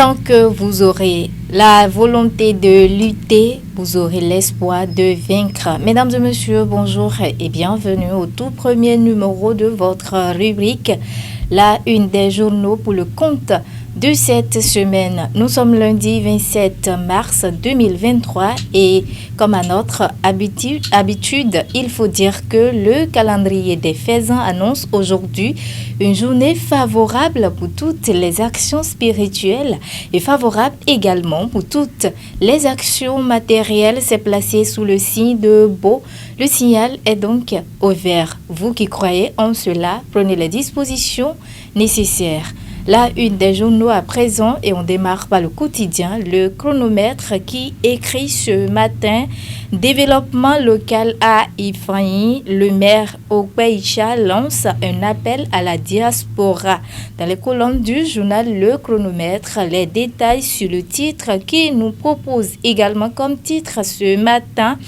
Tant que vous aurez la volonté de lutter, vous aurez l'espoir de vaincre. Mesdames et messieurs, bonjour et bienvenue au tout premier numéro de votre rubrique, la une des journaux pour le compte de cette semaine. Nous sommes lundi 27 mars 2023 et comme à notre habitude, il faut dire que le calendrier des faisans annonce aujourd'hui une journée favorable pour toutes les actions spirituelles et favorable également pour toutes les actions matérielles. C'est placé sous le signe de Beau. Le signal est donc au vert. Vous qui croyez en cela, prenez les dispositions nécessaires. La une des journaux à présent et on démarre par le quotidien, le chronomètre qui écrit ce matin développement local à Ifayi, le maire Okweïcha lance un appel à la diaspora. Dans les colonnes du journal Le Chronomètre, les détails sur le titre qui nous propose également comme titre ce matin.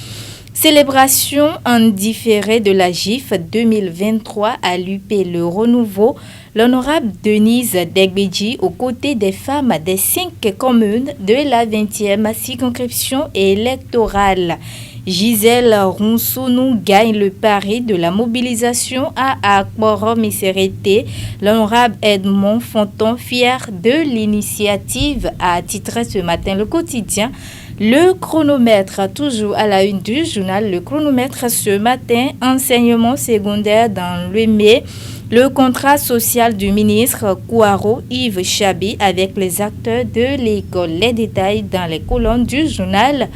Célébration en différé de la GIF 2023 à l'UP Le Renouveau. L'honorable Denise Degbeji, aux côtés des femmes des 5 communes de la 20e circonscription électorale. Gisèle Rounsounou gagne le pari de la mobilisation à Akborom et Sérété. L'honorable Edmond Fonton, fier de l'initiative, a titré ce matin le quotidien. Le chronomètre, toujours à la une du journal, le chronomètre ce matin, enseignement secondaire dans le mai. Le contrat social du ministre Kouaro Yves Chabi avec les acteurs de l'école. Les détails dans les colonnes du journal.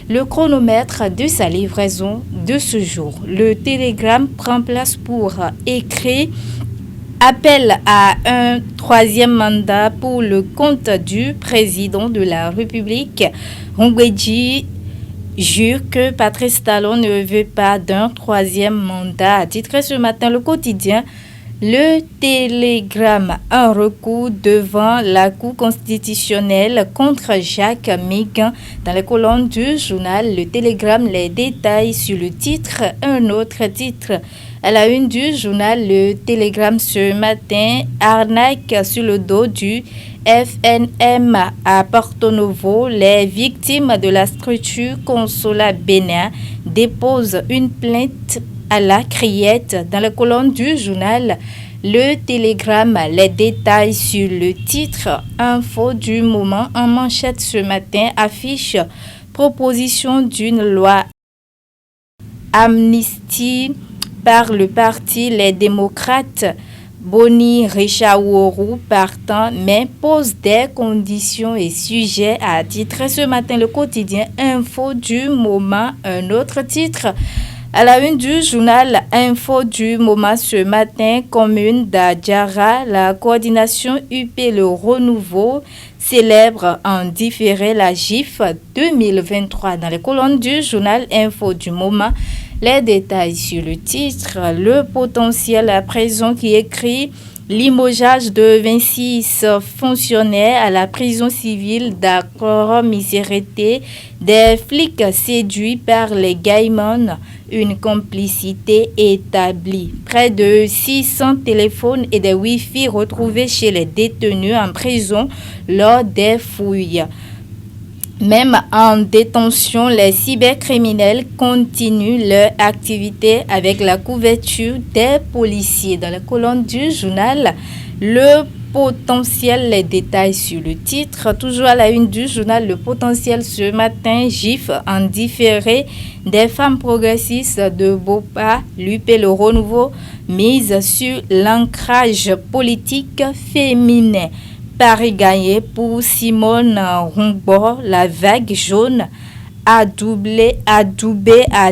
Le chronomètre de sa livraison de ce jour. Le télégramme prend place pour écrire appel à un troisième mandat pour le compte du président de la République. Rongweji jure que Patrice Talon ne veut pas d'un troisième mandat. A titré ce matin le quotidien. Le télégramme, un recours devant la Cour constitutionnelle contre Jacques Méguin. Dans les colonnes du journal, le télégramme, les détails sur le titre, un autre titre. À la une du journal, le télégramme ce matin, arnaque sur le dos du FNM à Porto Novo. Les victimes de la structure Consola Bénin déposent une plainte à la criette. Dans la colonne du journal, le télégramme, les détails sur le titre, info du moment en manchette ce matin, affiche proposition d'une loi amnistie par le parti Les Démocrates. Boni Richaourou partant, mais pose des conditions et sujets à titrer ce matin le quotidien info du moment. Un autre titre. À la une du journal Info du moment ce matin, commune d'Adjara, la coordination UP Le Renouveau célèbre en différé la GIF 2023. Dans les colonnes du journal Info du moment, les détails sur le titre, le potentiel à présent qui écrit limogeage de 26 fonctionnaires à la prison civile d'Akborom-Isérété, des flics séduits par les Gaïmans, une complicité établie. Près de 600 téléphones et des Wi-Fi retrouvés chez les détenus en prison lors des fouilles. Même en détention, les cybercriminels continuent leur activité avec la couverture des policiers. Dans la colonne du journal, le potentiel, les détails sur le titre. Toujours à la une du journal, le potentiel ce matin, GIF en différé des femmes progressistes de Bopa, l'UP Le Renouveau, mise sur l'ancrage politique féminin. Paris gagné pour Simone Rongbo, la vague jaune a doublé, a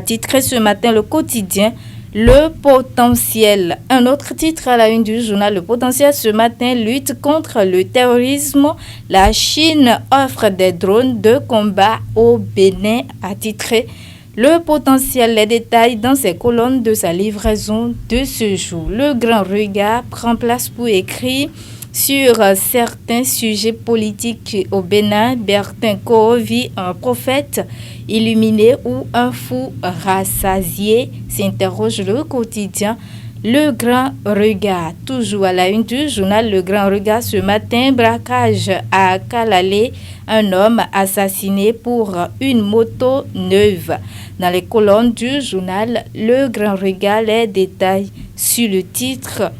titré ce matin le quotidien. Le potentiel. Un autre titre à la une du journal, le potentiel ce matin, lutte contre le terrorisme. La Chine offre des drones de combat au Bénin, a titré le potentiel. Les détails dans ces colonnes de sa livraison de ce jour. Le grand regard prend place pour écrire sur certains sujets politiques au Bénin. Bertin Korovi, un prophète illuminé ou un fou rassasié, s'interroge le quotidien. Le Grand Regard, toujours à la une du journal Le Grand Regard ce matin, braquage à Kalalé, un homme assassiné pour une moto neuve. Dans les colonnes du journal Le Grand Regard, les détails sur le titre.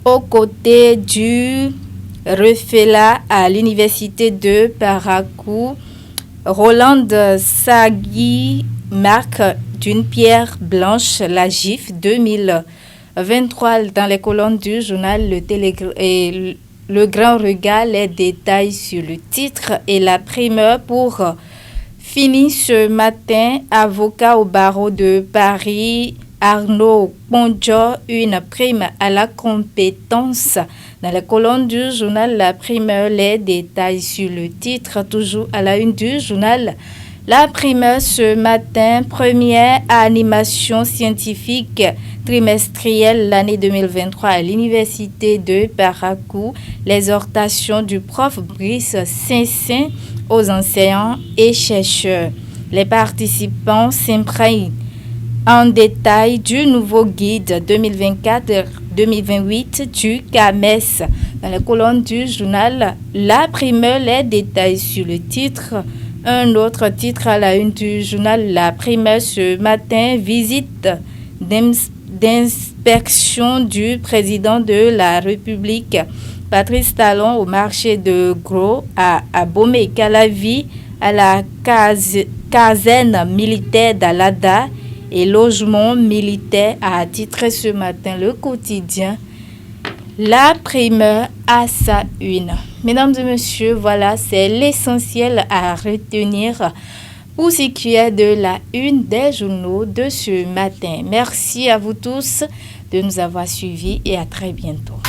Aux côtés du Refela à l'université de Parakou, Roland Sagui marque d'une pierre blanche la GIF 2023 dans les colonnes du journal Le Grand Regard, les détails sur le titre et la primeur pour finir ce matin. Avocat au barreau de Paris, Arnaud Ponjo, une prime à la compétence. Dans les colonnes du journal La Primeur, les détails sur le titre, toujours à la une du journal La Primeur ce matin, première animation scientifique trimestrielle l'année 2023 à l'université de Parakou, l'exhortation du prof Brice Saint-Saint aux enseignants et chercheurs. Les participants s'imprègnent en détail du nouveau guide 2024-2028 du CAMES. Dans les colonnes du journal La Primeur, les détails sur le titre. Un autre titre à la une du journal La Primeur ce matin, visite d'inspection du président de la République, Patrice Talon, au marché de Gros à Abomey-Calavi, à la caserne militaire d'Alada et logement militaire, a titré ce matin le quotidien La Primeur à sa une. Mesdames et messieurs, voilà, c'est l'essentiel à retenir pour ce qui est de la une des journaux de ce matin. Merci à vous tous de nous avoir suivis et à très bientôt.